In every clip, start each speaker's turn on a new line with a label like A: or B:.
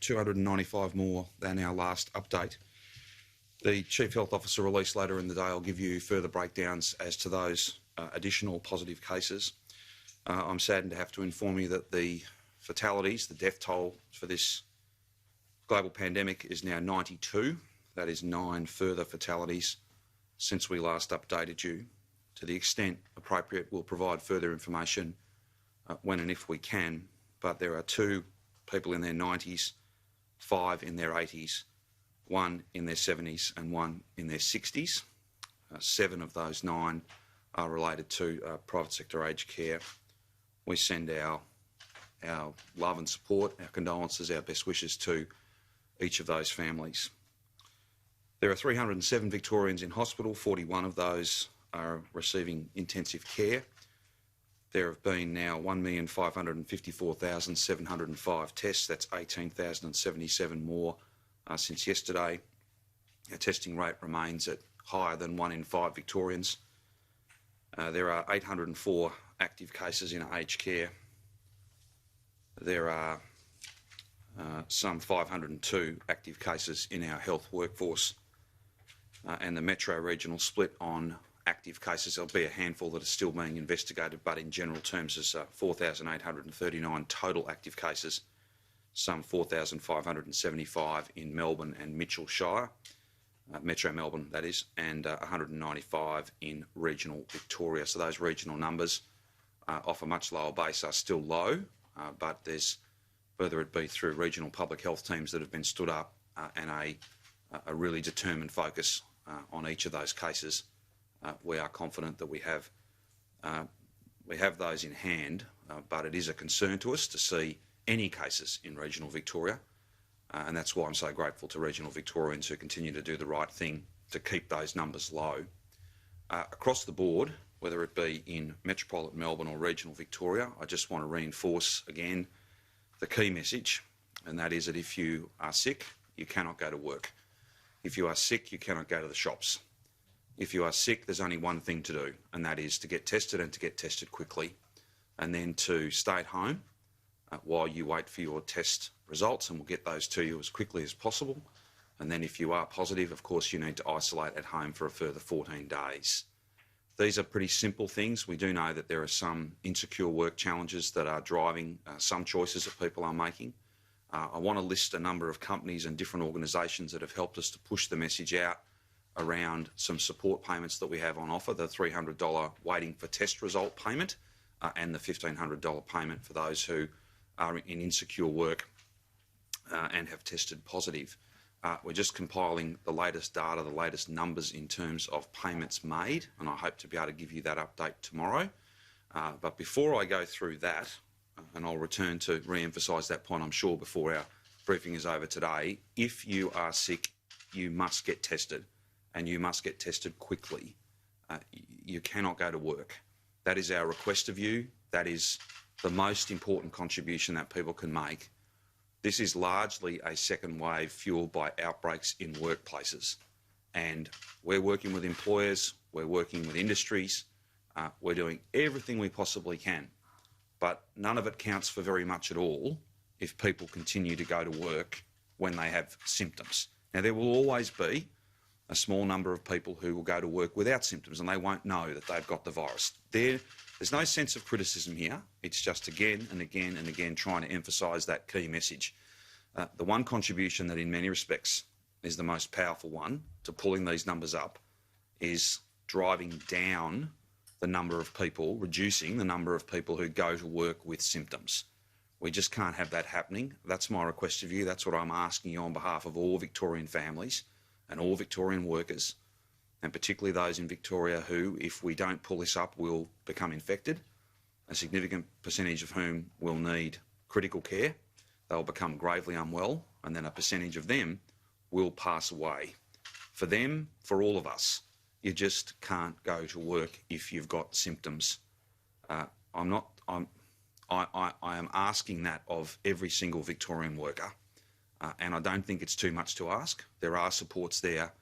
A: 295 more than our last update. The Chief Health Officer released later in the day will give you further breakdowns as to those additional positive cases. I'm saddened to have to inform you that the fatalities, the death toll for this global pandemic is now 92. That is 9 further fatalities since we last updated you. To the extent appropriate, we'll provide further information when and if we can, but there are 2 people in their 90s, 5 in their 80s, 1 in their 70s and 1 in their 60s. 7 of those 9 are related to private sector aged care. We send our love and support, our condolences, our best wishes to each of those families. There are 307 Victorians in hospital. 41 of those are receiving intensive care. There have been now 1,554,705 tests. That's 18,077 more since yesterday. Our testing rate remains at higher than 1 in 5 Victorians. There are 804 active cases in aged care. There are some 502 active cases in our health workforce, and the metro regional split on active cases, there'll be a handful that are still being investigated, but in general terms there's 4,839 total active cases, some 4,575 in Melbourne and Mitchell Shire, Metro Melbourne that is, and 195 in regional Victoria. So those regional numbers off a much lower base are still low, but there's, whether it be through regional public health teams that have been stood up and a really determined focus on each of those cases, we are confident that we have those in hand, but it is a concern to us to see any cases in regional Victoria, and that's why I'm so grateful to regional Victorians who continue to do the right thing to keep those numbers low. Across the board, whether it be in Metropolitan Melbourne or regional Victoria, I just want to reinforce again the key message, and that is that if you are sick, you cannot go to work. If you are sick, you cannot go to the shops. If you are sick, there's only one thing to do, and that is to get tested and to get tested quickly, and then to stay at home while you wait for your test results, and we'll get those to you as quickly as possible. And then if you are positive, of course, you need to isolate at home for a further 14 days. These are pretty simple things. We do know that there are some insecure work challenges that are driving some choices that people are making. I want to list a number of companies and different organisations that have helped us to push the message out around some support payments that we have on offer, the $300 waiting for test result payment and the $1,500 payment for those who are in insecure work and have tested positive. We're just compiling the latest data, the latest numbers in terms of payments made, and I hope to be able to give you that update tomorrow. But before I go through that, and I'll return to re-emphasise that point, I'm sure, before our briefing is over today, if you are sick, you must get tested, and you must get tested quickly. You cannot go to work. That is our request of you. That is the most important contribution that people can make. This is largely a second wave fuelled by outbreaks in workplaces. And we're working with employers, we're working with industries, we're doing everything we possibly can. But none of it counts for very much at all if people continue to go to work when they have symptoms. Now, there will always be a small number of people who will go to work without symptoms and they won't know that they've got the virus. There's no sense of criticism here. It's just again and again and again trying to emphasise that key message. The one contribution that in many respects is the most powerful one to pulling these numbers up is driving down the number of people, reducing the number of people who go to work with symptoms. We just can't have that happening. That's my request of you. That's what I'm asking you on behalf of all Victorian families and all Victorian workers, and particularly those in Victoria who, if we don't pull this up, will become infected, a significant percentage of whom will need critical care. They'll become gravely unwell, and then a percentage of them will pass away. For them, for all of us, you just can't go to work if you've got symptoms. I am asking that of every single Victorian worker, and I don't think it's too much to ask. There are supports there,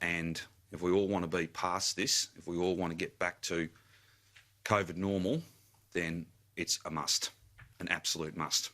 A: and if we all want to be past this, if we all want to get back to COVID normal, then it's a must, an absolute must.